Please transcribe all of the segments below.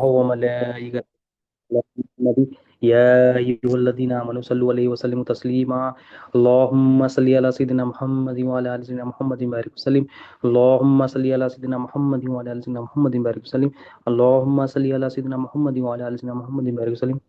وملائكته النبي يا أيها الذين آمنوا صلوا عليه وسلموا تسليما اللهم صل على سيدنا محمد وعلى آل سيدنا محمد بارك وسلم اللهم صل على سيدنا محمد وعلى آل سيدنا محمد بارك وسلم اللهم صل على سيدنا محمد وعلى آل سيدنا محمد بارك وسلم.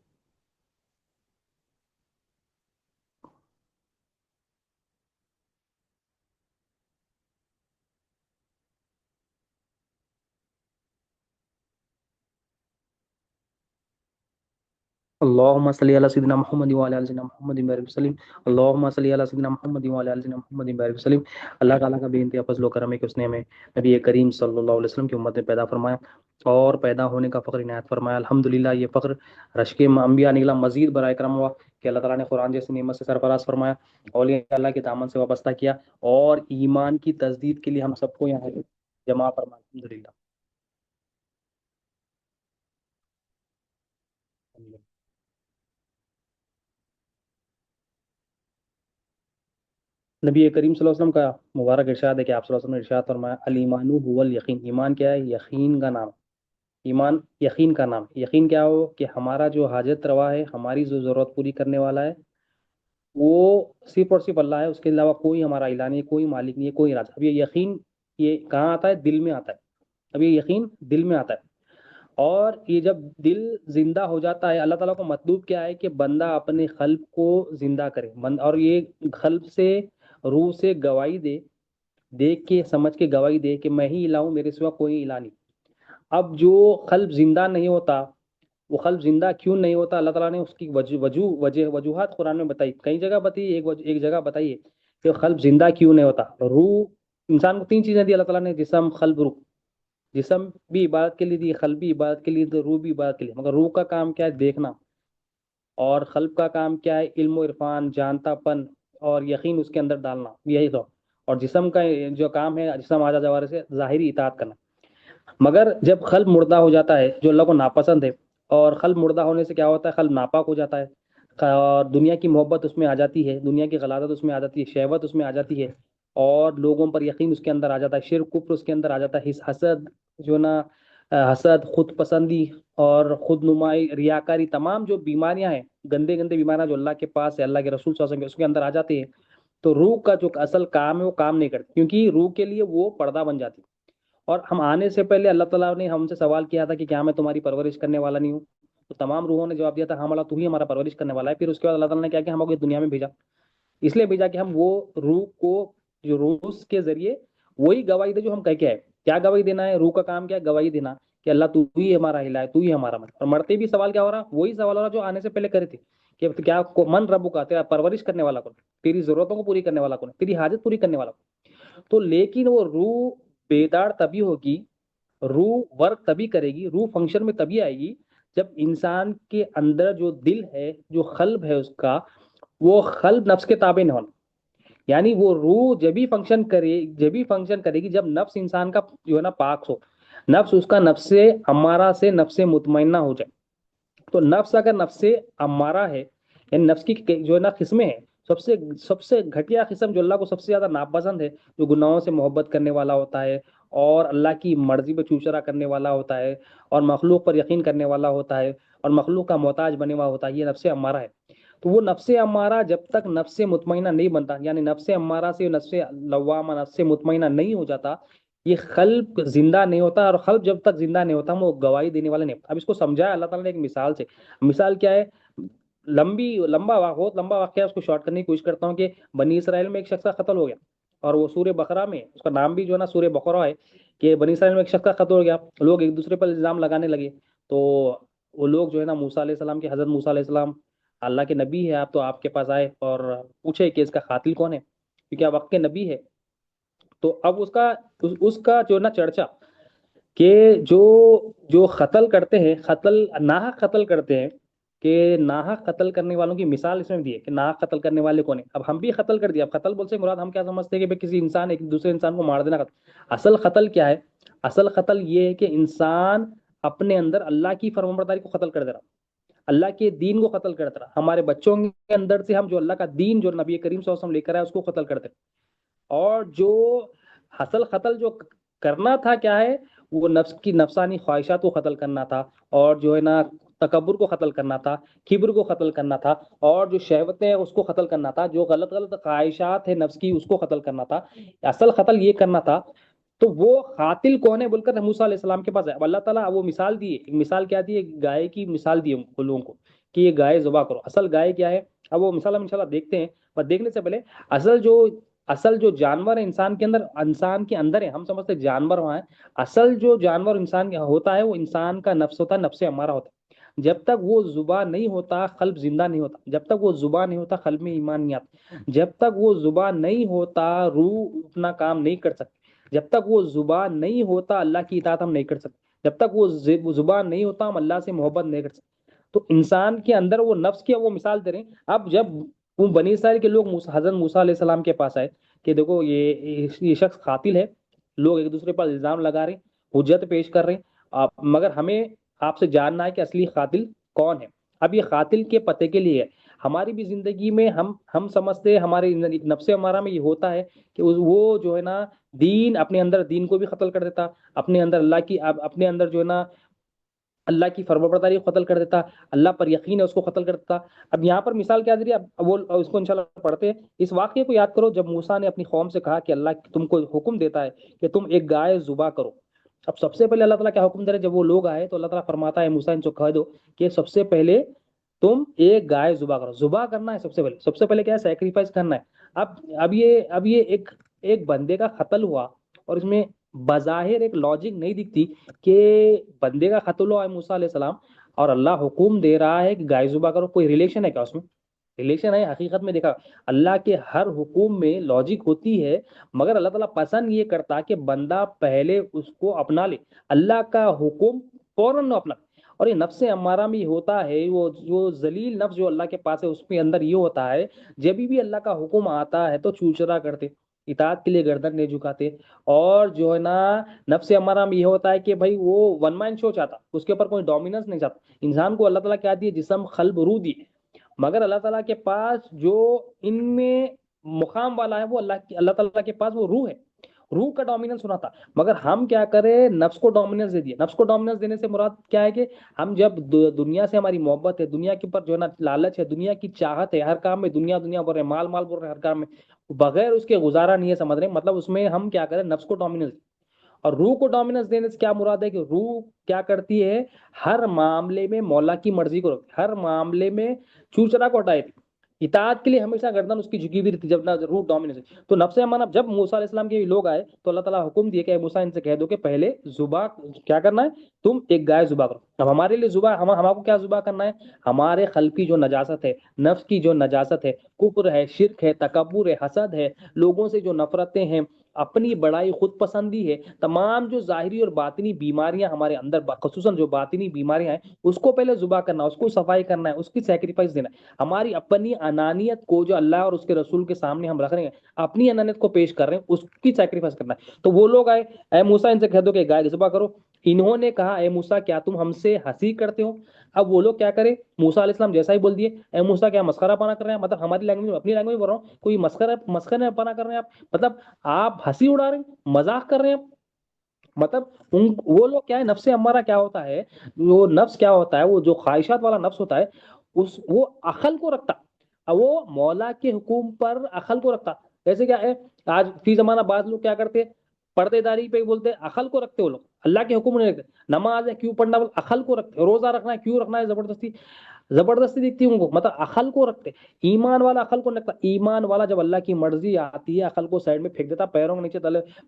اللهم صل على سيدنا محمد وعلى ال سيدنا محمد بارك وسلم اللهم صل على سيدنا محمد وعلى ال سيدنا محمد بارك وسلم. اللہ تعالیٰ کا بے انتہا فضل و کرم ہے کہ اس نے ہمیں نبی کریم صلی اللہ علیہ وسلم کی امت میں پیدا فرمایا اور پیدا ہونے کا فخر عنایت فرمایا. الحمدللہ یہ فخر رشک انبیاء نکلا. مزید برائے کرم ہوا کہ اللہ تعالیٰ نے قرآن جیسی نعمت سے سرفراز فرمایا، اولیاء اللہ کے دامن سے وابستہ کیا اور ایمان کی تجدید کے لیے ہم سب کو یہاں جمع فرمایا. الحمدللہ. نبی کریم صلی اللہ علیہ وسلم کا مبارک ارشاد ہے کہ آپ صلی اللہ علیہ وسلم نے ارشاد فرمایا الایمان هو الیقین. ایمان کیا ہے؟ یقین کا نام. ایمان یقین کا نام. یقین کیا ہو کہ ہمارا جو حاجت روا ہے، ہماری جو ضرورت پوری کرنے والا ہے، وہ صرف اور صرف اللہ ہے. اس کے علاوہ کوئی ہمارا الہ نہیں ہے، کوئی مالک نہیں ہے، کوئی راز. اب یہ یقین یہ کہاں آتا ہے؟ دل میں آتا ہے. اب یہ یقین دل میں آتا ہے. اور یہ جب دل زندہ ہو جاتا ہے، اللہ تعالیٰ کو مطلوب کیا ہے کہ بندہ اپنے قلب کو زندہ کرے اور یہ قلب سے، روح سے گواہی دے، دیکھ کے سمجھ کے گواہی دے کہ میں ہی الہ ہوں، میرے سوا کوئی الہ نہیں. اب جو قلب زندہ نہیں ہوتا، وہ قلب زندہ کیوں نہیں ہوتا؟ اللہ تعالیٰ نے اس کی وجوہات قرآن میں بتائی. کئی جگہ بتائی، ایک جگہ بتائیے کہ قلب زندہ کیوں نہیں ہوتا. روح، انسان کو تین چیزیں دی اللہ تعالیٰ نے: جسم، قلب، روح. جسم بھی عبادت کے لیے دی، قلب بھی عبادت کے لیے دی، روح بھی عبادت کے لیے. مگر روح کا کام کیا ہے؟ دیکھنا. اور قلب کا کام کیا ہے؟ علم و عرفان، جانتا پن اور یقین اس کے اندر ڈالنا. یہی تو. اور جسم کا جو کام ہے، جسم آجا جوارے سے ظاہری اطاعت کرنا. مگر جب قلب مردہ ہو جاتا ہے، جو اللہ کو ناپسند ہے، اور قلب مردہ ہونے سے کیا ہوتا ہے؟ قلب ناپاک ہو جاتا ہے اور دنیا کی محبت اس میں آ جاتی ہے، دنیا کی غلاظت اس میں آ جاتی ہے، شہوت اس میں آ جاتی ہے، اور لوگوں پر یقین اس کے اندر آ جاتا ہے، شرک کفر اس کے اندر آ جاتا ہے، حسد جو نا حسد، خود پسندی اور خود نمائی، ریاکاری، تمام جو بیماریاں ہیں، گندے گندے بیماریاں جو اللہ کے پاس ہے، اللہ کے رسول صلی اللہ علیہ وسلم کے، اس کے اندر آ جاتے ہیں. تو روح کا جو اصل کام ہے وہ کام نہیں کرتی، کیونکہ روح کے لیے وہ پردہ بن جاتی. اور ہم آنے سے پہلے اللہ تعالیٰ نے ہم سے سوال کیا تھا کہ کیا میں تمہاری پرورش کرنے والا نہیں ہوں؟ تو تمام روحوں نے جواب دیا تھا ہاں مولا تو ہی ہمارا پرورش کرنے والا ہے. پھر اس کے بعد اللہ تعالیٰ نے کیا کہ ہم کو دنیا میں بھیجا. اس لیے بھیجا کہ ہم وہ روح کو، جو روح کے ذریعے وہی گواہی دے جو ہم کہہ کے آئے. کیا گواہی دینا ہے؟ روح کا کام کیا ہے؟ گواہی دینا کہ اللہ تو ہی ہمارا الہ ہے، تو ہی ہمارا من. اور مرتے بھی سوال کیا ہو رہا؟ وہی سوال ہو رہا جو آنے سے پہلے کرے تھے کہ کیا من ربو کا، تیرا پرورش کرنے والا کون، تیری ضرورتوں کو پوری کرنے والا کون، تیری حاجت پوری کرنے والا کون. تو لیکن وہ روح بیدار تبھی ہوگی، روح ورک تبھی کرے گی، روح فنکشن میں تبھی آئے گی جب انسان کے اندر جو دل ہے، جو قلب ہے اس کا، وہ قلب نفس کے تابع نہ ہونا. یعنی وہ روح جب بھی فنکشن کرے گی جب نفس انسان کا جو ہے نا پاک ہو، نفس اس کا نفس امارہ سے نفس مطمئنہ ہو جائے. تو نفس اگر نفس امارہ ہے، یعنی نفس کی جو ہے نا قسمیں ہیں، سب سے گھٹیا قسم جو اللہ کو سب سے زیادہ ناپسند ہے، جو گناہوں سے محبت کرنے والا ہوتا ہے اور اللہ کی مرضی پہ چوچرا کرنے والا ہوتا ہے اور مخلوق پر یقین کرنے والا ہوتا ہے اور مخلوق کا محتاج بنے ہوا ہوتا ہے، یہ نفس امارہ ہے. تو وہ نفس امارہ جب تک نفس مطمئنہ نہیں بنتا، یعنی نفس امارہ سے نفس لوامہ، نفس مطمئنہ نہیں ہو جاتا، یہ قلب زندہ نہیں ہوتا. اور قلب جب تک زندہ نہیں ہوتا وہ گواہی دینے والا نہیں. اب اس کو سمجھایا اللہ تعالیٰ نے ایک مثال سے. مثال کیا ہے؟ بہت لمبا واقعہ ہے، اس کو شارٹ کرنے کی کوشش کرتا ہوں کہ بنی اسرائیل میں ایک شخص کا قتل ہو گیا، اور وہ سورہ بقرہ میں اس کا نام بھی جو ہے نا سورہ بقرہ ہے، کہ بنی اسرائیل میں ایک شخص کا قتل ہو گیا. لوگ ایک دوسرے پر الزام لگانے لگے. تو وہ لوگ جو ہے نا موسیٰ علیہ السلام کے، حضرت موسیٰ علیہ السلام اللہ کے نبی ہے، آپ تو آپ کے پاس آئے اور پوچھے کہ اس کا قاتل کون ہے، کیونکہ آپ وقت کے نبی ہے. تو اب اس کا جو نا چرچا کہ جو جو قتل کرتے ہیں، ناحق قتل کرتے ہیں، کہ ناحق قتل کرنے والوں کی مثال اس میں دی ہے کہ ناحق قتل کرنے والے کون ہیں. اب ہم بھی قتل کر دیا. اب قتل بول سے مراد ہم کیا سمجھتے ہیں کہ کسی انسان ایک دوسرے انسان کو مار دینا قتل. اصل قتل کیا ہے؟ اصل قتل یہ ہے کہ انسان اپنے اندر اللہ کی فرمانبرداری کو قتل کر دے رہا، اللہ کے دین کو قتل کرتا رہا. ہمارے بچوں کے اندر سے ہم جو اللہ کا دین، جو نبی کریم صلی اللہ علیہ وسلم لے کر آئے، اس کو قتل کرتے. اور جو حاصل قتل جو کرنا تھا کیا ہے؟ وہ نفس کی نفسانی خواہشات کو قتل کرنا تھا، اور جو ہے نا تکبر کو قتل کرنا تھا، کبر کو قتل کرنا تھا، اور جو شہوتیں ہیں اس کو قتل کرنا تھا، جو غلط غلط خواہشات ہے نفس کی اس کو قتل کرنا تھا، اصل قتل یہ کرنا تھا۔ تو وہ قاتل کون ہے بول کر موسیٰ علیہ السلام کے پاس ہے، اب اللہ تعالیٰ وہ مثال دی ہے، ایک مثال کیا دی ہے، گائے کی مثال دی ہے ان لوگوں کو کہ یہ گائے ذبح کرو، اصل گائے کیا ہے؟ اب وہ مثال ہم انشاءاللہ دیکھتے ہیں، پر دیکھنے سے پہلے اصل جو جانور ہے انسان کے اندر ہے، ہم سمجھتے ہیں جانور وہاں ہے، اصل جو جانور انسان کا ہوتا ہے وہ انسان کا نفس ہوتا ہے، نفس ہمارا ہوتا ہے۔ جب تک وہ زبان نہیں ہوتا قلب زندہ نہیں ہوتا، جب تک وہ زبان نہیں ہوتا قلب میں ایمان نہیں آتا، جب تک وہ زبان نہیں ہوتا روح اپنا کام نہیں کر سکتی، جب تک وہ زبان نہیں ہوتا اللہ کی اطاعت ہم نہیں کر سکتے، جب تک وہ زبان نہیں ہوتا ہم اللہ سے محبت نہیں کر سکتے۔ تو انسان کے اندر وہ نفس کی وہ مثال دے رہے ہیں۔ اب جب وہ بنی اسرائیل کے لوگ حضرت موسیٰ علیہ السلام کے پاس آئے کہ دیکھو یہ شخص قاتل ہے، لوگ ایک دوسرے پر الزام لگا رہے ہیں، حجت پیش کر رہے ہیں، مگر ہمیں آپ سے جاننا ہے کہ اصلی قاتل کون ہے۔ اب یہ قاتل کے پتے کے لیے ہے، ہماری بھی زندگی میں ہم سمجھتے ہیں، ہمارے نفس ہمارا میں یہ ہوتا ہے کہ وہ جو ہے نا اپنے اندر دین کو بھی قتل کر دیتا، اپنے اندر اپنے اندر جو ہے نا اللہ کی فرمانبرداری کو قتل کر دیتا، اللہ پر یقین ہے اس کو قتل کر دیتا۔ اب یہاں پر مثال کیا دے رہی ہے، اب وہ اس کو انشاءاللہ پڑھتے ہیں، اس واقعے کو یاد کرو جب موسیٰ نے اپنی قوم سے کہا کہ اللہ تم کو حکم دیتا ہے کہ تم ایک گائے ذبح کرو۔ اب سب سے پہلے اللہ تعالیٰ کیا حکم دے رہے ہیں؟ جب وہ لوگ آئے تو اللہ تعالیٰ فرماتا ہے موسیٰ ان کو کہہ دو کہ سب سے پہلے تم ایک گائے ذبح کرو، ذبح کرنا ہے، سب سے پہلے کیا ہے؟ سیکریفائس کرنا ہے۔ اب اب یہ ایک بندے کا قتل ہوا، اور اس میں بظاہر ایک لاجک نہیں دکھتی کہ بندے کا قتل ہوا ہے موسیٰ علیہ السلام، اور اللہ حکم دے رہا ہے کہ گائے ذبح کرو، کوئی ریلیشن ہے کیا اس میں؟ ریلیشن ہے؟ حقیقت میں دیکھا اللہ کے ہر حکم میں لاجک ہوتی ہے، مگر اللہ تعالیٰ پسند یہ کرتا کہ بندہ پہلے اس کو اپنا لے، اللہ کا حکم فوراً نہ اپنا۔ اور یہ نفس امارہ میں یہ ہوتا ہے، وہ جو ذلیل نفس جو اللہ کے پاس ہے اس کے اندر یہ ہوتا ہے، جب بھی اللہ کا حکم آتا ہے تو چوچرا کرتے، اطاعت کے لیے گردن نہیں جھکاتے، اور جو ہے نا نفس امارہ میں یہ ہوتا ہے کہ بھائی وہ ون مین شو چاہتا، اس کے اوپر کوئی ڈومیننس نہیں چاہتا۔ انسان کو اللہ تعالیٰ کیا دیے؟ جسم، قلب، روح دی، مگر اللہ تعالیٰ کے پاس جو ان میں مقام والا ہے وہ اللہ تعالیٰ کے پاس وہ روح ہے، روح کا ڈومیننس ہونا تھا، مگر ہم کیا کریں؟ نفس کو ڈومیننس دے دیا۔ نفس کو ڈومیننس دینے سے مراد کیا ہے کہ ہم جب دنیا سے ہماری محبت ہے، دنیا کے اوپر جو ہے نا لالچ ہے، دنیا کی چاہت ہے، ہر کام میں دنیا دنیا بول رہے ہیں، مال مال بول رہے ہیں، ہر کام میں بغیر اس کے گزارا نہیں ہے، سمجھ رہے ہیں؟ مطلب اس میں ہم کیا کریں؟ نفس کو ڈومیننس۔ اور روح کو ڈومیننس دینے سے کیا مراد ہے کہ روح کیا کرتی ہے؟ ہر معاملے میں مولا کی مرضی کو رکھتی، ہر معاملے میں چوچرا کو ہٹائے تھی، اطاعت کے لیے ہمیشہ گردن اس کی جھکی ہوئی رہتی جب نہ روح ڈومیننس ہے۔ تو نفس امانہ جب موسیٰ علیہ السلام کے لوگ آئے تو اللہ تعالیٰ حکم دیے کہ موسیٰ ان سے کہہ دو کہ پہلے ذبح کیا کرنا ہے؟ تم ایک گائے ذبح کرو۔ اب ہمارے لیے ذبح ہمارے کو کیا ذبح کرنا ہے؟ ہمارے قلب کی جو نجاست ہے، نفس کی جو نجاست ہے، کفر ہے، شرک ہے، تکبر ہے، حسد ہے، لوگوں سے جو نفرتیں ہیں، اپنی بڑائی، خود پسندی ہے، تمام جو ظاہری اور باطنی بیماریاں ہمارے اندر، خصوصاً جو باطنی بیماریاں ہیں اس کو پہلے ذبح کرنا، اس کو صفائی کرنا ہے، اس کی سیکریفائس دینا ہے۔ ہماری اپنی انانیت کو جو اللہ اور اس کے رسول کے سامنے ہم رکھ رہے ہیں، اپنی انانیت کو پیش کر رہے ہیں، اس کی سیکریفائس کرنا ہے۔ تو وہ لوگ آئے، اے موسیٰ ان سے کہہ دو کہ گائے ذبح کرو۔ انہوں نے کہا اے موسیٰ کیا تم ہم سے ہنسی کرتے ہو؟ اب وہ لوگ کیا کرے؟ موسیٰ علیہ السلام جیسا ہی بول دیے، اے موسیٰ کیا مسخرہ پانا کر رہے ہیں؟ مطلب ہماری لینگویج میں، اپنی لینگویج میں بول رہا ہوں، کوئی مسخرہ پانا کر رہے ہیں آپ؟ مطلب آپ ہنسی اڑا رہے ہیں، مذاق کر رہے ہیں؟ مطلب وہ لوگ کیا ہے؟ نفس ہمارا کیا ہوتا ہے؟ وہ نفس کیا ہوتا ہے؟ وہ جو خواہشات والا نفس ہوتا ہے، وہ عقل کو رکھتا، اور وہ مولا کے حکم پر عقل کو رکھتا۔ جیسے کیا ہے آج فی زمانہ بعض لوگ کیا کرتے؟ پردے داری پہ بولتے عقل کو رکھتے، وہ لوگ اللہ کے حکم نہیں رکھتے۔ نماز ہے کیوں پڑھنا؟ عقل کو رکھتے۔ روزہ رکھنا ہے کیوں رکھنا ہے؟ زبردستی دکھتی ان کو، مطلب عقل کو رکھتے۔ ایمان والا عقل کو نہیں رکھتا۔ ایمان والا جب اللہ کی مرضی آتی ہے عقل کو سائڈ میں پھینک دیتا، پیروں کے نیچے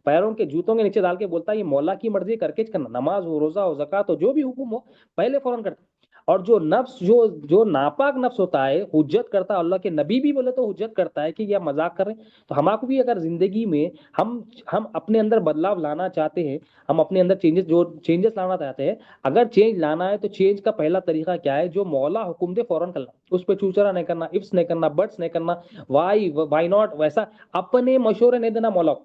پیروں کے جوتوں کے نیچے ڈال کے بولتا ہے یہ مولا کی مرضی کر کے کرنا، نماز ہو، روزہ ہو، زکات ہو، جو بھی حکم ہو پہلے فوراً کرتا۔ اور جو نفس جو ناپاک نفس ہوتا ہے حجت کرتا، اللہ کے نبی بھی بولے تو حجت کرتا ہے کہ یہ مذاق کر رہے ہیں۔ تو ہم کو بھی اگر زندگی میں ہم اپنے اندر بدلاؤ لانا چاہتے ہیں، ہم اپنے اندر چینجز لانا چاہتے ہیں، اگر چینج لانا ہے تو چینج کا پہلا طریقہ کیا ہے؟ جو مولا حکم دے فوراً کرنا، اس پہ چوچرا نہیں کرنا، افس نہیں کرنا، بٹس نہیں کرنا، وائی ناٹ، ویسا اپنے مشورے نہیں دینا مولا کو۔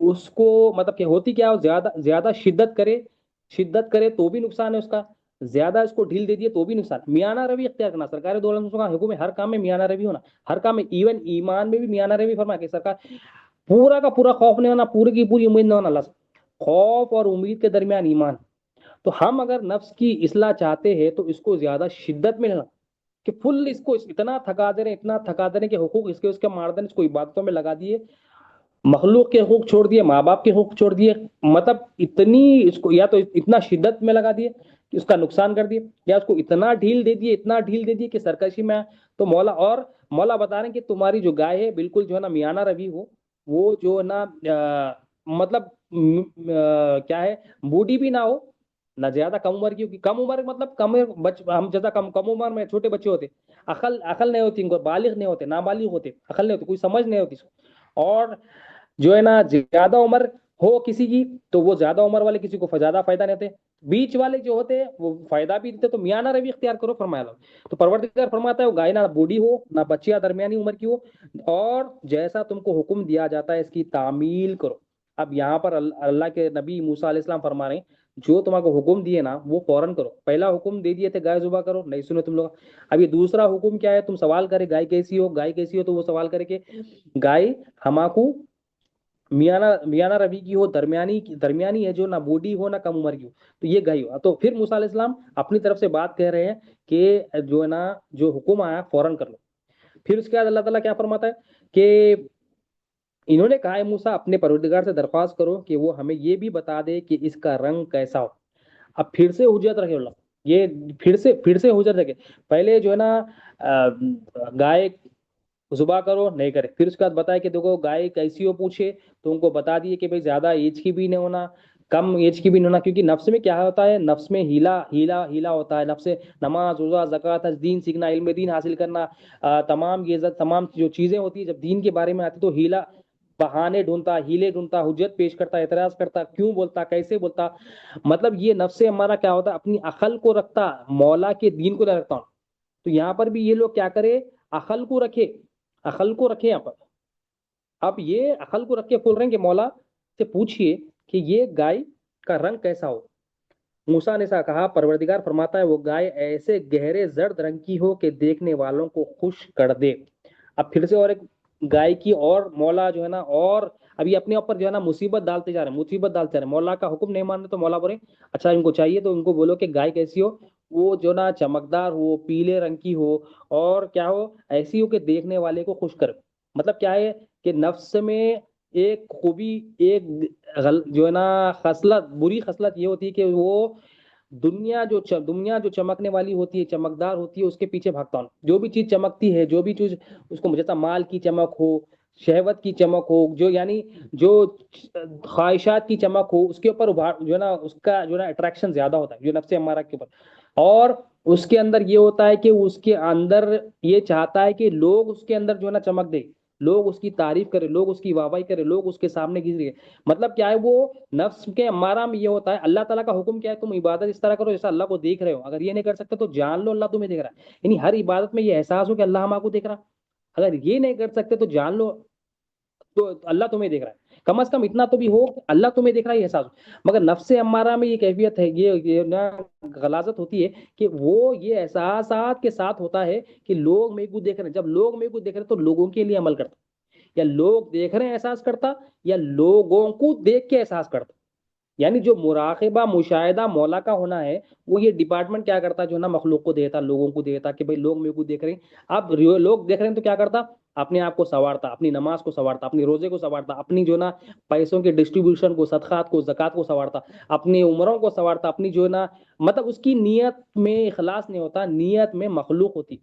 اس کو مطلب کہ ہوتی کیا ہے، زیادہ زیادہ شدت کرے تو بھی نقصان ہے اس کا، زیادہ اس کو ڈھیل دے دیے تو بھی نقصان۔ میانہ روی اختیار کرنا سرکار دو عالم کا حکم ہے، ہر کام میں میانہ روی ہونا، ہر کام میں، ایون ایمان میں بھی میانہ روی فرما کہ سرکار پورا کا پورا خوف نہیں ہونا، پوری کی پوری امید نہ ہونا اللہ سے، خوف اور امید کے درمیان ایمان۔ تو ہم اگر نفس کی اصلاح چاہتے ہیں تو اس کو زیادہ شدت میں لینا، کہ فل اس کو اتنا تھکا دے رہے ہیں، اتنا تھکا دے رہے ہیں کہ حقوق اس کے مار دینے، اس کو عبادتوں میں لگا دیے، مخلوق کے حقوق چھوڑ دیے، ماں باپ کے حقوق چھوڑ دیے، مطلب اتنی اس کو یا تو اتنا شدت میں لگا دیے کہ اس کا نقصان کر دیے، یا اس کو اتنا ڈھیل دے دیے، اتنا ڈھیل دے دیے کہ سرکشی میں تو مولا، اور مولا بتا رہے ہیں کہ تمہاری جو گائے ہے بالکل جو ہے نا میانہ روی ہو، وہ جو ہے نا مطلب کیا ہے، بوڑھی بھی نہ ہو، نہ زیادہ کم عمر کی ہوگی، کم عمر مطلب ہم جیسا کم عمر میں چھوٹے بچے ہوتے، عقل نہیں ہوتی ان کو، بالغ نہیں ہوتے، نابالغ ہوتے، عقل نہیں ہوتی، کوئی سمجھ نہیں ہوتی اس کو، اور جو ہے نا زیادہ عمر ہو کسی کی تو وہ زیادہ عمر والے کسی کو زیادہ فائدہ نہیں ہوتے، بیچ والے جو ہوتے ہیں وہ فائدہ بھی دیتے، تو میانہ روی اختیار کرو فرمایا اللہ۔ تو پروردگار فرماتا ہے وہ گائے نہ بوڑھی ہو نہ بچیا درمیانی عمر کی ہو، اور جیسا تم کو حکم دیا جاتا ہے اس کی تعمیل کرو۔ اب یہاں پر اللہ کے نبی موسیٰ علیہ السلام فرما رہے ہیں جو تمہیں کو حکم دیے نا وہ فوراً کرو۔ پہلا حکم دے دیے تھے گائے ذبح کرو، نہیں سنے تم لوگ، اب یہ دوسرا حکم کیا ہے، تم سوال کرے گائے کیسی ہو، گائے کیسی ہو، تو وہ سوال کرے کہ گائے ہماکو میانہ روی کی ہو، درمیانی ہے، جو نہ بوڑھی ہو نہ کم عمر کی ہو، تو یہ گئی ہو۔ تو پھر موسیٰ علیہ السلام اپنی طرف سے بات کہہ رہے ہیں کہ جو ہے نا جو حکم آیا فوراً کر لو۔ پھر اس کے بعد اللہ تعالیٰ کیا فرماتا ہے کہ انہوں نے کہا ہے موسیٰ اپنے پروردگار سے درخواست کرو کہ وہ ہمیں یہ بھی بتا دے کہ اس کا رنگ کیسا ہو۔ اب پھر سے حجت رکھے اللہ، یہ پھر سے حجت رکھے، پہلے جو ہے نا گائے ذبح کرو نہیں کرے، پھر اس کے بعد بتایا کہ دیکھو گائے کیسی ہو پوچھے تو ان کو بتا دیے کہ بھائی زیادہ ایج کی بھی نہیں ہونا، کم ایج کی بھی نہیں ہونا، کیونکہ نفس میں کیا ہوتا ہے، نفس میں ہیلا ہوتا ہے، نفس سے نماز روزہ زکوٰۃ حج دین سیکھنا، علم دین حاصل کرنا، تمام جو چیزیں ہوتی ہیں جب دین کے بارے میں آتی تو ہیلا، بہانے ڈھونڈتا، ہیلے ڈھونڈتا، حجت پیش کرتا، اعتراض کرتا، کیوں بولتا، کیسے بولتا، مطلب یہ نفس ہمارا کیا ہوتا ہے، اپنی عقل کو رکھتا، مولا کے دین کو نہ رکھتا ہوں۔ تو یہاں پر بھی یہ لوگ کیا کرے، عقل کو رکھے، عقل کو رکھے یہاں پر۔ اب یہ عقل کو رکھ کے بول رہے ہیں کہ مولا سے پوچھئے کہ یہ گائے کا رنگ کیسا ہو۔ موسیٰ نے کہا، پروردگار فرماتا ہے وہ گائے ایسے گہرے زرد رنگ کی ہو کہ دیکھنے والوں کو خوش کر دے۔ اب پھر سے اور ایک گائے کی، اور مولا جو ہے نا، اور ابھی اپنے اوپر جو ہے نا مصیبت ڈالتے جا رہے ہیں، مصیبت ڈالتے جا رہے ہیں، مولا کا حکم نہیں مان رہے تو مولا بولے اچھا ان کو چاہیے تو ان کو بولو کہ گائے کیسی ہو، وہ جو نا چمکدار ہو، پیلے رنگ کی ہو، اور کیا ہو، ایسی ہو کہ دیکھنے والے کو خوش کرے۔ مطلب کیا ہے کہ نفس میں ایک خوبی، ایک جو ہے نا خصلت، بری خصلت یہ ہوتی ہے کہ وہ دنیا جو چمکنے والی ہوتی ہے، چمکدار ہوتی ہے، اس کے پیچھے بھاگتا ہوں۔ جو بھی چیز چمکتی ہے، جو بھی چیز اس کو جیسا مال کی چمک ہو، شہوت کی چمک ہو، جو یعنی جو خواہشات کی چمک ہو، اس کے اوپر جو ہے نا اس کا جو ہے نا اٹریکشن زیادہ ہوتا ہے، جو نفس ہمارا کے اوپر، اور اس کے اندر یہ ہوتا ہے کہ اس کے اندر یہ چاہتا ہے کہ لوگ اس کے اندر جو ہے نا چمک دے، لوگ اس کی تعریف کرے، لوگ اس کی واہواہی کرے، لوگ اس کے سامنے گزرے۔ مطلب کیا ہے، وہ نفس کے امارہ میں یہ ہوتا ہے، اللہ تعالیٰ کا حکم کیا ہے، تم عبادت اس طرح کرو جیسا اللہ کو دیکھ رہے ہو، اگر یہ نہیں کر سکتے تو جان لو اللہ تمہیں دیکھ رہا ہے، یعنی ہر عبادت میں یہ احساس ہو کہ اللہ ہمارے کو دیکھ رہا، اگر یہ نہیں کر سکتے تو جان لو تو اللہ تمہیں دیکھ رہا ہے، کم از کم اتنا تو بھی ہو کہ اللہ تمہیں دیکھ رہا ہے یہ احساس ہو۔ مگر نفس امارہ میں یہ کیفیت ہے، یہ نا غلاظت ہوتی ہے کہ وہ یہ احساسات کے ساتھ ہوتا ہے کہ لوگ میرے کو دیکھ رہے ہیں، جب لوگ میرے کو دیکھ رہے ہیں تو لوگوں کے لیے عمل کرتا، یا لوگ دیکھ رہے ہیں احساس کرتا، یا لوگوں کو دیکھ کے احساس کرتا، یعنی جو مراقبہ مشاہدہ مولا کا ہونا ہے، وہ یہ ڈپارٹمنٹ کیا کرتا جو ہے نا مخلوق کو دیتا، لوگوں کو دیتا کہ بھائی لوگ میرے کو دیکھ رہے ہیں۔ اب لوگ دیکھ رہے ہیں تو کیا کرتا، اپنے آپ کو سنوارتا، اپنی نماز کو سنوارتا، اپنی روزے کو سنوارتا، اپنی جو ہے نا پیسوں کے ڈسٹریبیوشن کو، صدقات کو، زکات کو سنوارتا، اپنی عمروں کو سنوارتا، اپنی جو ہے نا مطلب اس کی نیت میں اخلاص نہیں ہوتا، نیت میں مخلوق ہوتی۔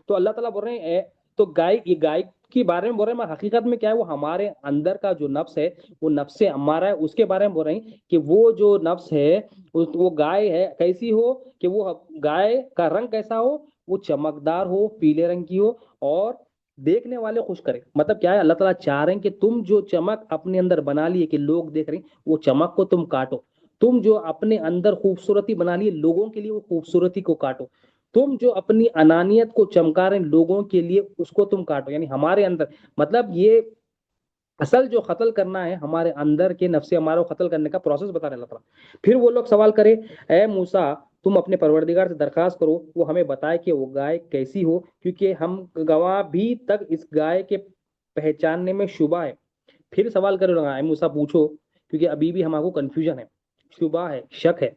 تو اللہ تعالیٰ بول رہے ہیں تو گائے کے بارے میں بول رہے ہیں، حقیقت میں کیا ہے، وہ ہمارے اندر کا جو نفس ہے، وہ نفس ہمارا ہے، اس کے بارے میں بول رہے ہیں کہ وہ جو نفس ہے وہ گائے ہے، کیسی ہو کہ وہ گائے کا رنگ کیسا ہو، وہ چمکدار ہو، پیلے رنگ کی ہو، اور دیکھنے والے خوش کرے۔ مطلب کیا ہے، اللہ تعالیٰ چاہ رہے ہیں کہ تم جو چمک اپنے اندر بنا لیے کہ لوگ دیکھ رہے ہیں، وہ چمک کو تم کاٹو، تم جو اپنے اندر خوبصورتی بنا لیے لوگوں کے لیے، وہ خوبصورتی کو کاٹو، تم جو اپنی انانیت کو چمکا رہے ہیں لوگوں کے لیے، اس کو تم کاٹو، یعنی ہمارے اندر، مطلب یہ اصل جو قتل کرنا ہے ہمارے اندر کے نفس ہمارا قتل کرنے کا پروسیس بتا رہے اللہ تعالیٰ. پھر وہ لوگ سوال کرے اے موسیٰ تم اپنے پروردگار سے درخواست کرو وہ ہمیں بتائے کہ وہ گائے کیسی ہو کیونکہ ہم گواہ بھی تک اس گائے کے پہچاننے میں شبہ ہے. پھر سوال کرے اے موسیٰ پوچھو کیونکہ ابھی بھی ہمارے کو کنفیوژن ہے شبہ ہے شک ہے.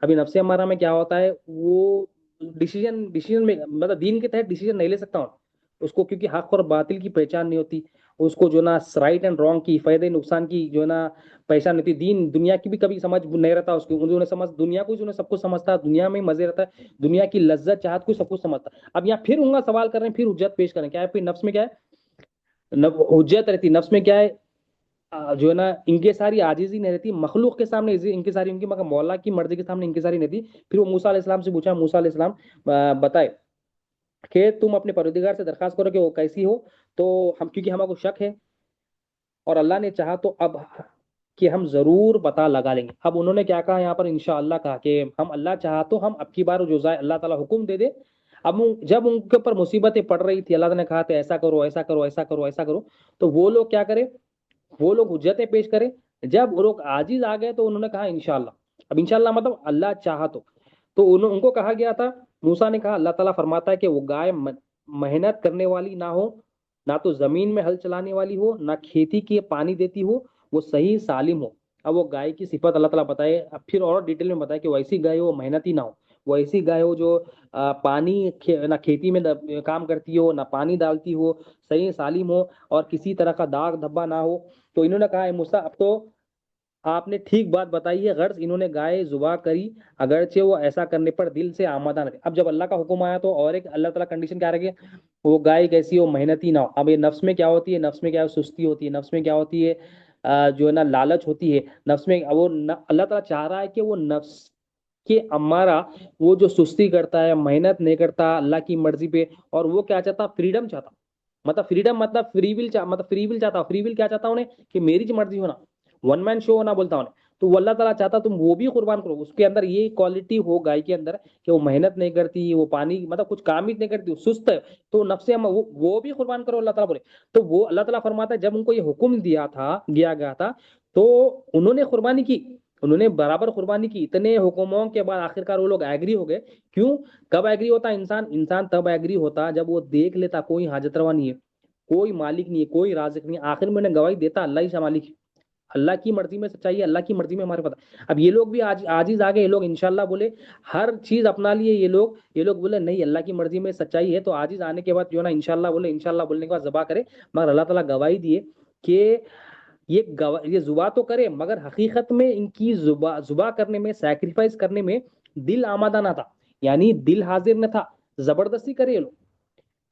ابھی نفس ہمارا میں کیا ہوتا ہے وہ ڈیسیجن میں مطلب دین کے تحت ڈیسیجن نہیں لے سکتا ہوں اس کو کیونکہ حق اور باطل کی پہچان نہیں ہوتی اس کو جو نا رائٹ اینڈ رانگ کی فائدے نقصان کی جو نا پہچان نہیں ہوتی. دین دنیا کی بھی کبھی سمجھ نہیں رہتا اس کو انہوں نے سمجھ دنیا کو انہوں نے سب کچھ سمجھتا دنیا میں مزے رہتا ہے دنیا کی لذت چاہت کو سب کچھ سمجھتا. اب یہاں پھر ان کا سوال کر رہے ہیں پھر حجت پیش کریں کیا ہے پھر نفس میں کیا ہے حجت رہتی نفس میں کیا ہے جو ہے نا انکساری عاجزی نہیں رہتی مخلوق کے سامنے انکساری ان کی مگر مولا کی مرضی کے سامنے انکساری نہیں تھی. پھر وہ موسیٰ علیہ السلام سے پوچھا موسیٰ علیہ السلام بتائے کہ تم اپنے پروردگار سے درخواست کرو کہ وہ کیسی ہو تو ہم کیونکہ ہمارے کو شک ہے اور اللہ نے چاہا تو اب کہ ہم ضرور پتہ لگا لیں گے. اب انہوں نے کیا کہا یہاں پر انشاءاللہ کہا کہ ہم اللہ چاہا تو ہم اب کی بار جو اللہ تعالیٰ حکم دے دے. اب جب ان کے اوپر مصیبتیں پڑ رہی تھی اللہ تعالیٰ نے کہا تھا ایسا کرو ایسا کرو ایسا کرو ایسا کرو تو وہ لوگ کیا کرے وہ لوگ حجتیں پیش کرے. جب وہ لوگ عاجز آ گئے تو انہوں نے کہا انشاءاللہ. اب انشاءاللہ مطلب اللہ چاہا تو ان کو کہا گیا تھا موسیٰ نے کہا اللہ تعالیٰ فرماتا ہے کہ وہ گائے محنت کرنے والی نہ ہو نہ تو زمین میں ہل چلانے والی ہو نہ کھیتی کی پانی دیتی ہو وہ صحیح سالم ہو. اب وہ گائے کی صفت اللہ تعالیٰ بتائے اب پھر اور ڈیٹیل میں بتائے کہ وہ ایسی گائے ہو محنتی نہ ہو وہ ایسی گائے ہو جو پانی نہ کھیتی میں کام کرتی ہو نہ پانی ڈالتی ہو صحیح سالم ہو اور کسی طرح کا داغ دھبا نہ ہو. تو انہوں نے کہا اے موسیٰ اب تو آپ نے ٹھیک بات بتائی ہے غرض انہوں نے گائے ذبح کری اگرچہ وہ ایسا کرنے پر دل سے آمادہ نہ تھے. اب جب اللہ کا حکم آیا تو اور ایک اللہ تعالیٰ کنڈیشن کیا رکھے وہ گائے کیسی ہو محنتی نہ ہو. اب یہ نفس میں کیا ہوتی ہے نفس میں کیا سستی ہوتی ہے نفس میں کیا ہوتی ہے جو ہے نا لالچ ہوتی ہے نفس میں وہ اللہ تعالیٰ چاہ رہا ہے کہ وہ نفس کہ ہمارا وہ جو سستی کرتا ہے محنت نہیں کرتا اللہ کی مرضی پہ اور وہ کیا چاہتا فریڈم چاہتا مطلب فریڈم مطلب فری ول مطلب فری ول چاہتا فری ول کیا چاہتا انہیں کہ میری مرضی ہونا ون مین شو ہونا بولتا انہیں. تو وہ اللہ تعالیٰ چاہتا تم وہ بھی قربان کرو اس کے اندر یہ کوالٹی ہو گائے کے اندر کہ وہ محنت نہیں کرتی وہ پانی مطلب کچھ کام ہی نہیں کرتی سست ہے تو نفس وہ بھی قربان کرو اللہ تعالیٰ بولے. تو وہ اللہ تعالیٰ فرماتا ہے جب ان کو یہ حکم دیا گیا تھا تو انہوں نے قربانی کی انہوں نے برابر قربانی کی. اتنے حکموں کے بعد آخرکار وہ لوگ ایگری ہو گئے. کیوں کب ایگری ہوتا انسان تب ایگری ہوتا جب وہ دیکھ لیتا کوئی حاجت روا نہیں ہے کوئی مالک نہیں ہے کوئی رازق نہیں ہے آخر میں نے گواہی دیتا اللہ ہی سے مالک ہے اللہ کی مرضی میں سچائی ہے اللہ کی مرضی میں ہمارے پتہ. اب یہ لوگ بھی عاجز آگے یہ لوگ انشاءاللہ بولے ہر چیز اپنا لیے یہ لوگ بولے نہیں اللہ کی مرضی میں سچائی ہے تو عاجز آنے کے بعد جو ہے نا انشاءاللہ بولے انشاءاللہ بولنے کے بعد ذبح کرے مگر اللہ تعالیٰ گواہی دیے کہ یہ ذبح تو کرے مگر حقیقت میں ان کی ذبح کرنے میں سیکریفائس کرنے میں دل آمادہ نہ تھا یعنی دل حاضر نہ تھا زبردستی کرے یہ لوگ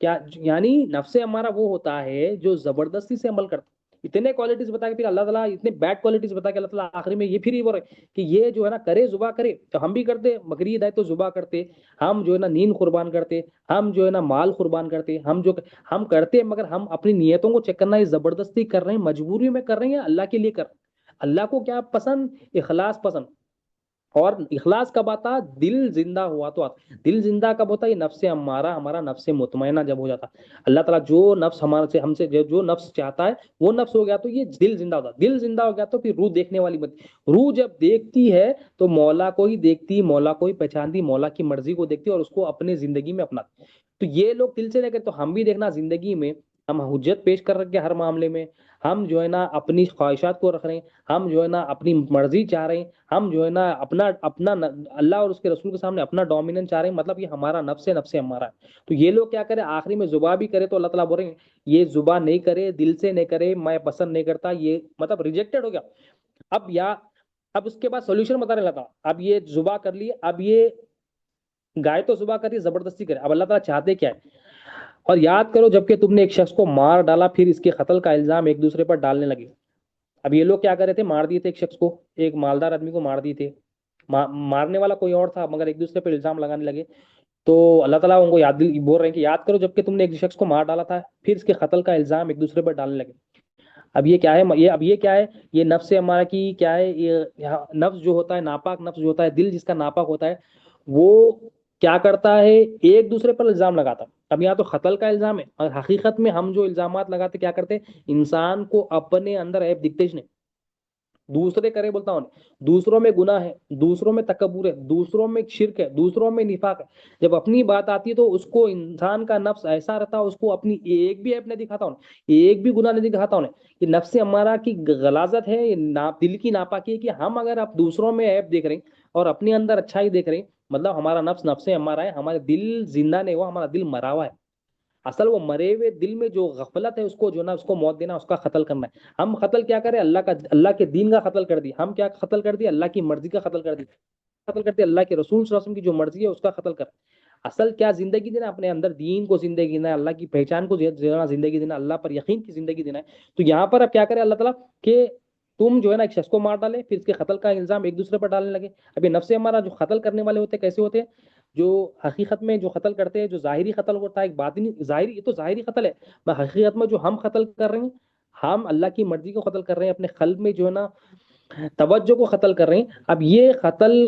کیا یعنی نفس ہمارا وہ ہوتا ہے جو زبردستی سے عمل کرتا. اتنے کوالٹیز بتا کے پھر اللہ تعالیٰ اتنے بیڈ کوالٹیز بتا کے اللہ تعالیٰ آخری میں یہ پھر یہ بول رہے کہ یہ جو ہے نا کرے ذبح کرے تو ہم بھی کرتے بکری عید ہے تو ذبح کرتے ہم جو ہے نا نیند قربان کرتے ہم جو ہے نا مال قربان کرتے ہم کرتے مگر ہم اپنی نیتوں کو چیک کرنا ہے زبردستی کر رہے ہیں مجبوری میں کر رہے ہیں اللہ کے لیے کر اللہ کو کیا پسند اخلاص پسند. اور اخلاص کب آتا دل زندہ ہوا تو آتا. دل زندہ کب ہوتا یہ نفس ہمارا نفس مطمئنہ جب ہو جاتا اللہ تعالیٰ جو نفس ہمارے سے ہم سے جو نفس چاہتا ہے وہ نفس ہو گیا تو یہ دل زندہ ہوتا دل زندہ ہو گیا تو پھر روح دیکھنے والی بات روح جب دیکھتی ہے تو مولا کو ہی دیکھتی مولا کو ہی پہچانتی مولا کی مرضی کو دیکھتی اور اس کو اپنے زندگی میں اپناتی. تو یہ لوگ دل سے لے کر تو ہم بھی دیکھنا زندگی میں ہم حجت پیش کر رکھے ہر معاملے میں ہم جو ہے نا اپنی خواہشات کو رکھ رہے ہیں ہم جو ہے نا اپنی مرضی چاہ رہے ہیں ہم جو ہے نا اپنا اللہ اور اس کے رسول کے سامنے اپنا ڈومیننس چاہ رہے ہیں مطلب یہ ہمارا نفس ہمارا ہے. تو یہ لوگ کیا کرے آخری میں ذبح بھی کرے تو اللہ تعالیٰ بول رہے ہیں یہ ذبح نہیں کرے دل سے نہیں کرے میں پسند نہیں کرتا یہ مطلب ریجیکٹڈ ہو گیا. اب اس کے بعد سولوشن بتا رہے اللہ تعالیٰ اب یہ ذبح کر لیے اب یہ گائے تو ذبح کری زبردستی کرے اب اللہ تعالیٰ چاہتے کیا ہے اور یاد کرو جبکہ تم نے ایک شخص کو مار ڈالا پھر اس کے قتل کا الزام ایک دوسرے پر ڈالنے لگے. اب یہ لوگ کیا کر رہے تھے مار دیے تھے ایک شخص کو ایک مالدار آدمی کو مار دیے تھے مارنے والا کوئی اور تھا مگر ایک دوسرے پر الزام لگانے لگے. تو اللہ تعالیٰ ان کو بول رہے ہیں کہ یاد کرو جبکہ تم نے ایک شخص کو مار ڈالا تھا پھر اس کے قتل کا الزام ایک دوسرے پر ڈالنے لگے. اب یہ کیا ہے یہ کیا ہے یہ نفس ہمارا کی کیا ہے یہ نفس جو ہوتا ہے ناپاک نفس جو ہوتا ہے دل جس کا ناپاک ہوتا ہے وہ کیا کرتا ہے ایک دوسرے پر الزام لگاتا اب یہاں تو قتل کا الزام ہے، اور حقیقت میں ہم جو الزامات لگاتے کیا کرتے ہیں، انسان کو اپنے اندر عیب دکھتے ہی نہیں، دوسرے کرے بولتا ہوں، دوسروں میں گناہ ہے، دوسروں میں تکبر ہے، دوسروں میں شرک ہے، دوسروں میں نفاق ہے، جب اپنی بات آتی ہے تو اس کو انسان کا نفس ایسا رہتا ہے، اس کو اپنی ایک بھی عیب نہیں دکھاتا ہوں، ایک بھی گناہ نہیں دکھاتا ہوں، یہ نفس ہمارا کی غلاظت ہے، یہ دل کی ناپاکی ہے کہ ہم اگر اب دوسروں میں عیب دیکھ رہے ہیں اور اپنے اندر اچھائی دیکھ رہے ہیں، مطلب ہمارا نفس ہمارا ہے، ہمارا دل زندہ نہیں ہوا، ہمارا دل مرا ہوا ہے، اصل وہ مرے ہوئے دل میں جو غفلت ہے اس کو جو نا اس کو موت دینا، اس کا قتل کرنا ہے۔ ہم قتل کیا کریں، اللہ کے دین کا قتل کر دی، ہم کیا قتل کر دی، اللہ کی مرضی کا قتل کر دی، قتل کرتے اللہ کے رسول صلی اللہ علیہ وسلم کی جو مرضی ہے اس کا قتل کر۔ اصل کیا زندگی دینا، اپنے اندر دین کو زندگی دینا ہے، اللہ کی پہچان کو دینا، زندگی دینا، اللہ پر یقین کی زندگی دینا ہے۔ تو یہاں پر اب کیا کرے اللہ تعالیٰ کہ تم جو ہے نا ایک شخص کو مار ڈالے، پھر اس کے قتل کا الزام ایک دوسرے پر ڈالنے لگے۔ ابھی نفس ہمارا جو قتل کرنے والے ہوتے ہیں کیسے ہوتے ہیں، جو حقیقت میں جو قتل کرتے ہیں، جو ظاہری قتل ہوتا ہے ایک باطنی ظاہری، یہ تو ظاہری قتل ہے، حقیقت میں جو ہم قتل کر رہے ہیں، ہم اللہ کی مرضی کو قتل کر رہے ہیں، اپنے قلب میں جو ہے نا توجہ کو قتل کر رہے ہیں۔ اب یہ قتل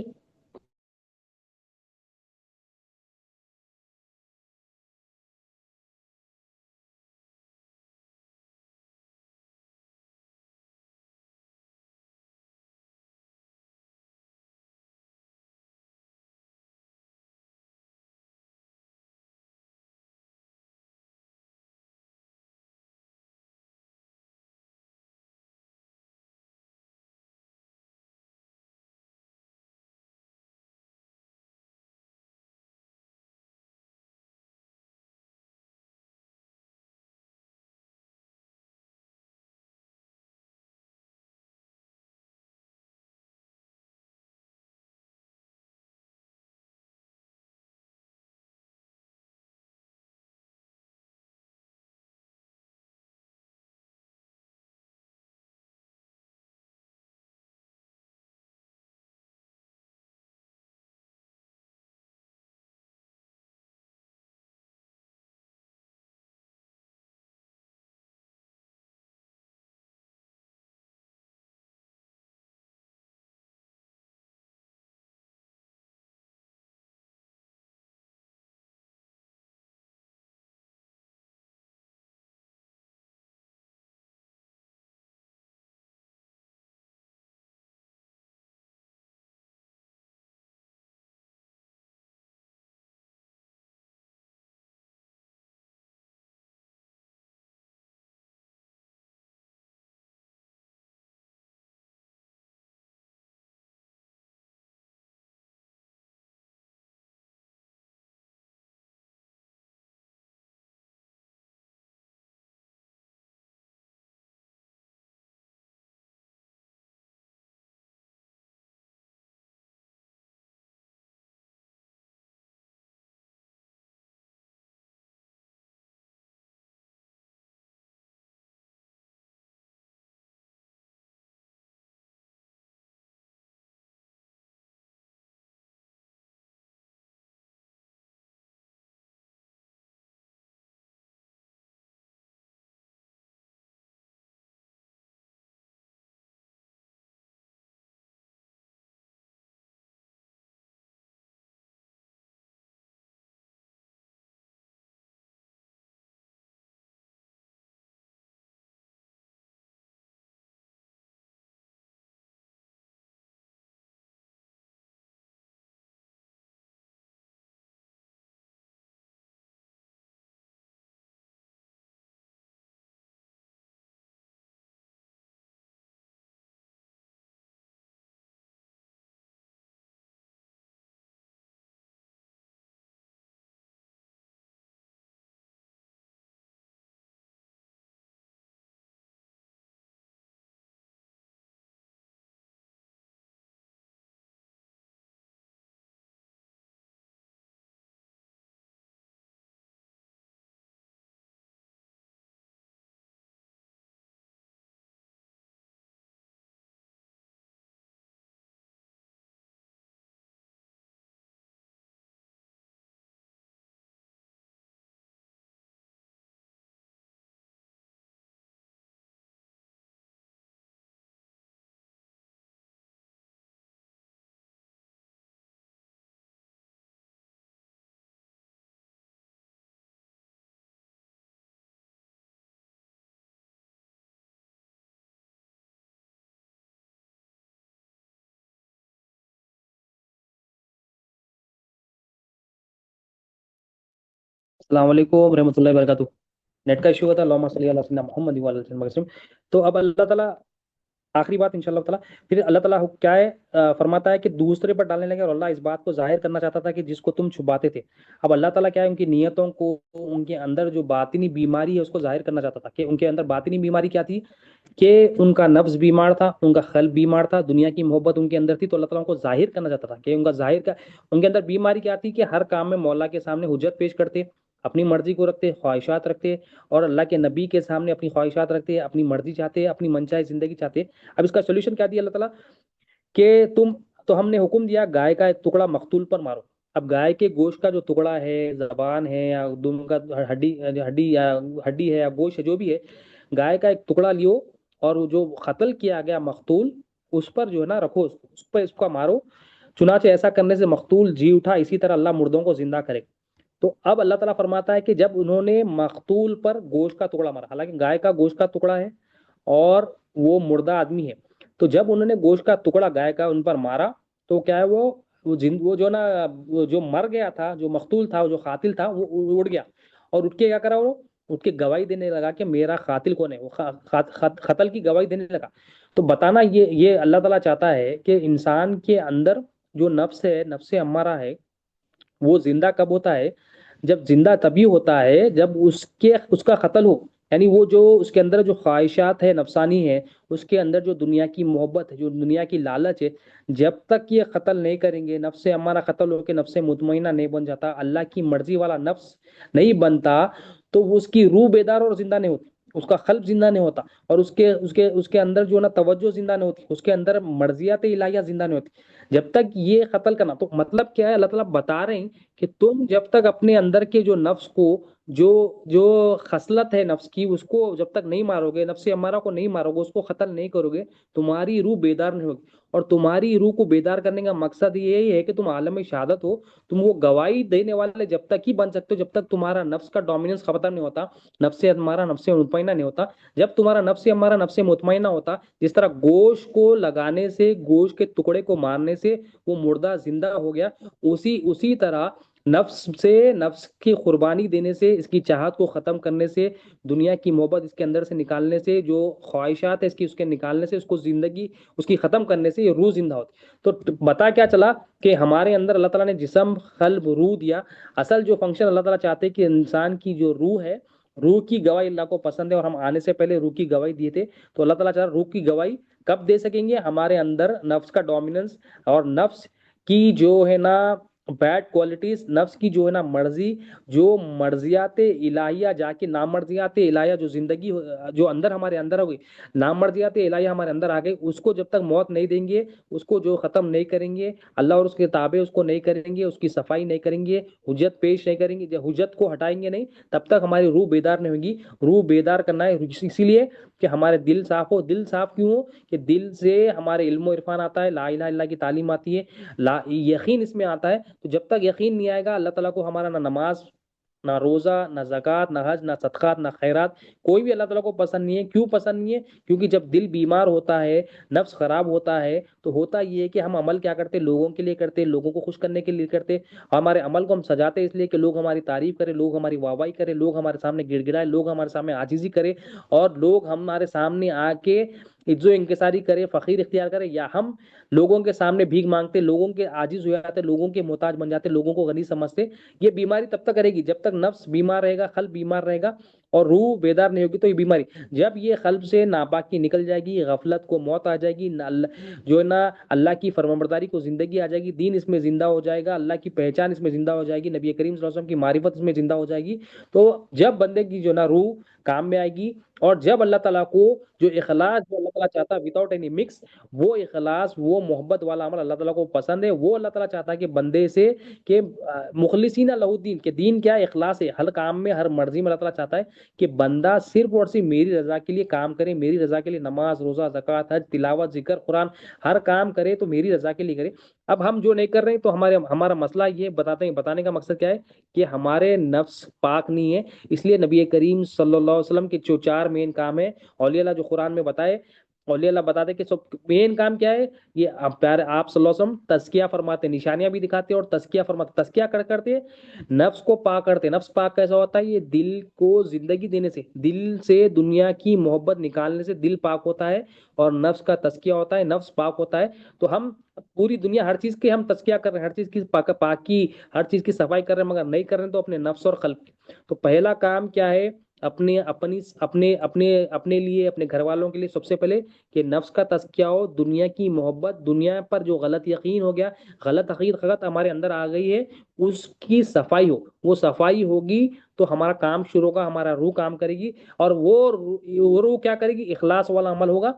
السلام علیکم رحمۃ اللہ وبرکاتہ. نیٹ کا ایشو ہوا تھا. اللہم صلی علی سیدنا محمد و علی آل سیدنا وسلم. تو اب اللہ تعالیٰ آخری بات انشاء اللہ تعالیٰ پھر اللہ تعالیٰ کیا ہے فرماتا ہے کہ دوسرے پر ڈالنے لگے. اور اللہ اس بات کو ظاہر کرنا چاہتا تھا کہ جس کو تم چھپاتے تھے. اب اللہ تعالیٰ کیا ہے ان کی نیتوں کو, ان کے اندر جو باطنی بیماری ہے اس کو ظاہر کرنا چاہتا تھا. کہ ان کے اندر باطنی بیماری کیا تھی؟ کہ ان کا نفس بیمار تھا, ان کا قلب بیمار تھا, دنیا کی محبت ان کے اندر تھی. تو اللہ تعالیٰ کو ظاہر کرنا چاہتا تھا کہ ان کا ظاہر کا ان کے اندر بیماری کیا تھی کہ ہر کام میں مولا کے سامنے حجت پیش کرتے, اپنی مرضی کو رکھتے, خواہشات رکھتے, اور اللہ کے نبی کے سامنے اپنی خواہشات رکھتے, اپنی مرضی چاہتے, اپنی منچاہے زندگی چاہتے. اب اس کا سولوشن کیا دیا اللہ تعالیٰ کہ تو ہم نے حکم دیا گائے کا ایک ٹکڑا مقتول پر مارو. اب گائے کے گوشت کا جو ٹکڑا ہے, زبان ہے یا دم کا ہڈی ہڈی ہے یا گوشت ہے جو بھی ہے, گائے کا ایک ٹکڑا لیو اور وہ جو قتل کیا گیا مقتول اس پر جو ہے نا رکھو, اس پہ اس کا مارو. چنانچہ ایسا کرنے سے مقتول جی اٹھا, اسی طرح اللہ مردوں کو زندہ کرے. تو اب اللہ تعالیٰ فرماتا ہے کہ جب انہوں نے مقتول پر گوشت کا ٹکڑا مارا, حالانکہ گائے کا گوشت کا ٹکڑا ہے اور وہ مردہ آدمی ہے, تو جب انہوں نے گوشت کا ٹکڑا گائے کا ان پر مارا تو کیا ہے وہ جو نا وہ جو مر گیا تھا, جو مقتول تھا, جو قاتل تھا, وہ اڑ گیا اور اٹھ کے کیا کرا, وہ اٹھ کے گواہی دینے لگا کہ میرا قاتل کون ہے. وہ قتل کی گواہی دینے لگا. تو بتانا یہ اللہ تعالیٰ چاہتا ہے کہ انسان کے اندر جو نفس ہے, نفس امارہ ہے, وہ زندہ کب ہوتا ہے؟ جب زندہ تبھی ہوتا ہے جب اس کا قتل ہو. یعنی وہ جو اس کے اندر جو خواہشات ہے نفسانی ہے, اس کے اندر جو دنیا کی محبت ہے, جو دنیا کی لالچ ہے, جب تک یہ قتل نہیں کریں گے, نفس ہمارا قتل ہو کے نفس مطمئنہ نہیں بن جاتا, اللہ کی مرضی والا نفس نہیں بنتا, تو وہ اس کی روح بیدار اور زندہ نہیں ہوتی, اس کا قلب زندہ نہیں ہوتا, اور اس کے اندر جو نا توجہ زندہ نہیں ہوتی, اس کے اندر مرضیات الہیہ زندہ نہیں ہوتی جب تک یہ قتل کرنا. تو مطلب کیا ہے, اللہ تعالیٰ بتا رہے ہیں کہ تم جب تک اپنے اندر کے جو نفس کو, جو جو خصلت ہے نفس کی, اس کو جب تک نہیں مارو گے, نفس امارہ کو نہیں مارو گے, اس کو قتل نہیں کرو گے, تمہاری روح بیدار نہیں ہوگی. اور تمہاری روح کو بیدار کرنے کا مقصد یہی ہے کہ تم عالم شہادت ہو, تم وہ گواہی دینے والے جب تک ہی بن سکتے ہو جب تک تمہارا نفس کا ڈومیننس ختم نہیں ہوتا, نفس ہمارا نفس مطمئنہ نہیں ہوتا. جب تمہارا نفس ہمارا نفس مطمئنہ ہوتا, جس طرح گوشت کو لگانے سے, گوشت کے ٹکڑے کو مارنے سے وہ مردہ زندہ ہو گیا, اسی طرح نفس کی قربانی دینے سے, اس کی چاہت کو ختم کرنے سے, دنیا کی محبت اس کے اندر سے نکالنے سے, جو خواہشات ہے اس کے نکالنے سے, اس کو زندگی اس کی ختم کرنے سے یہ روح زندہ ہوتی. تو بتا کیا چلا کہ ہمارے اندر اللہ تعالیٰ نے جسم, قلب, روح دیا. اصل جو فنکشن اللہ تعالیٰ چاہتے کہ انسان کی جو روح ہے, روح کی گواہی اللہ کو پسند ہے, اور ہم آنے سے پہلے روح کی گواہی دیے تھے. تو اللہ تعالیٰ چاہ روح کی گواہی کب دے سکیں گے؟ ہمارے اندر نفس کا ڈومیننس اور نفس کی جو ہے نا بیڈ کوالٹیز, نفس کی جو ہے نا مرضی, جو مرضیات الہیہ جا کے نامرضیات الہیہ جو زندگی جو اندر ہمارے اندر ہو گئی, نامرضیات الہیہ ہمارے اندر آ گئی, اس کو جب تک موت نہیں دیں گے, اس کو جو ختم نہیں کریں گے, اللہ اور اس کے تابع اس کو نہیں کریں گے, اس کی صفائی نہیں کریں گے, حجت پیش نہیں کریں گے, جب حجت کو ہٹائیں گے نہیں, تب تک ہماری روح بیدار نہیں ہوگی. روح بیدار کرنا ہے اسی لیے کہ ہمارے دل صاف ہو. دل صاف کیوں ہو؟ کہ دل سے ہمارے علم و عرفان آتا ہے, لا الہ الا اللہ کی تعلیم آتی ہے, یقین اس میں آتا ہے. تو جب تک یقین نہیں آئے گا, اللہ تعالیٰ کو ہمارا نہ نماز, نہ روزہ, نہ زکوٰۃ, نہ حج, نہ صدقات, نہ خیرات, کوئی بھی اللہ تعالیٰ کو پسند نہیں ہے. کیوں پسند نہیں ہے؟ کیونکہ جب دل بیمار ہوتا ہے, نفس خراب ہوتا ہے, تو ہوتا یہ ہے کہ ہم عمل کیا کرتے, لوگوں کے لیے کرتے, لوگوں کو خوش کرنے کے لیے کرتے. ہمارے عمل کو ہم سجاتے اس لیے کہ لوگ ہماری تعریف کریں, لوگ ہماری واہوائی کریں, لوگ ہمارے سامنے گڑ گڑائے, لوگ ہمارے سامنے عاجزی کرے, اور لوگ ہمارے سامنے آ کے عز و انکساری کرے, فقیر اختیار کرے, یا ہم لوگوں کے سامنے بھیک مانگتے, لوگوں کے عاجز ہو جاتے, لوگوں کے محتاج بن جاتے, لوگوں کو غنی سمجھتے. یہ بیماری تب تک رہے گی جب تک نفس بیمار رہے گا, قلب بیمار رہے گا, اور روح بیدار نہیں ہوگی. تو یہ بیماری جب یہ قلب سے ناپاکی نکل جائے گی, غفلت کو موت آ جائے گی, جو ہے نا اللہ کی فرمانبرداری کو زندگی آ جائے گی, دین اس میں زندہ ہو جائے گا, اللہ کی پہچان اس میں زندہ ہو جائے گی, نبی کریم صلی اللہ علیہ وسلم کی معرفت اس میں زندہ ہو جائے گی. تو جب بندے کی جو نا روح کام میں آئے گی, اور جب اللہ تعالیٰ کو جو اخلاص جو اللہ تعالیٰ چاہتا ہے وداؤٹ اینی مکس, وہ اخلاص, وہ محبت والا عمل اللہ تعالیٰ کو پسند ہے. وہ اللہ تعالیٰ چاہتا ہے کہ بندے سے کہ مخلصین لہ الدین, کہ دین کیا ہے, اخلاص ہے. ہر کام میں, ہر مرضی میں اللہ تعالیٰ چاہتا ہے کہ بندہ صرف اور صرف میری رضا کے لیے کام کرے, میری رضا کے لیے نماز, روزہ, زکوٰۃ, حج, تلاوت, ذکر, قرآن, ہر کام کرے تو میری رضا کے لیے کرے. اب ہم جو نہیں کر رہے ہیں تو ہمارا مسئلہ یہ بتانے کا مقصد کیا ہے کہ ہمارے نفس پاک نہیں ہے. اس لیے نبی کریم صلی اللہ علیہ وسلم کے جو 4 مین کام ہے اولیاء اللہ جو قرآن میں بتائے, اولیاء اللہ بتاتے کہ سب مین کام کیا ہے. یہ آپ پیارے آپ صلی اللہ علیہ وسلم تزکیہ فرماتے ہیں, نشانیاں بھی دکھاتے ہیں اور تزکیہ فرماتے. تزکیہ کرتے ہیں, نفس کو پاک کرتے ہیں. نفس پاک کیسا ہوتا ہے؟ یہ دل کو زندگی دینے سے, دل سے دنیا کی محبت نکالنے سے دل پاک ہوتا ہے, اور نفس کا تزکیہ ہوتا ہے, نفس پاک ہوتا ہے. تو ہم پوری دنیا ہر چیز کے ہم تزکیہ کر رہے ہیں, ہر چیز کی پاکی, ہر چیز کی صفائی کر رہے ہیں, مگر نہیں کر رہے ہیں تو اپنے نفس اور قلب کی. تو پہلا کام کیا ہے؟ اپنے لیے, اپنے گھر والوں کے لیے سب سے پہلے کہ نفس کا تزکیہ ہو, دنیا کی محبت, دنیا پر جو غلط یقین ہو گیا, غلط عقیدت ہمارے اندر آ گئی ہے, اس کی صفائی ہو. وہ صفائی ہوگی تو ہمارا کام شروع ہوگا, ہمارا روح کام کرے گی, اور وہ روح کیا کرے گی؟ اخلاص والا عمل ہوگا.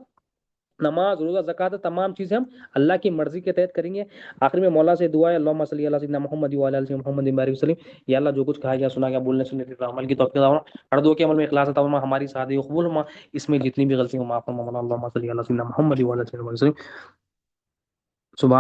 نماز, روزہ, زکات, تمام چیزیں ہم اللہ کی مرضی کے تحت کریں گے. آخر میں مولا سے دعا ہے, اللہم صلی علی سیدنا محمد وعلی آل سیدنا محمد بارک وسلم. یا اللہ جو کچھ کہا گیا, سنا گیا, بولنے سننے کے عمل کی توفیق عطا فرما. ہر دعا کے عمل میں اخلاص عطا فرما, ہماری سعادت و قبول فرما. اس میں جتنی بھی غلطی ہو معاف فرما. اللہم صلی علی سیدنا محمد وعلی آل سیدنا محمد وسلم. سبحان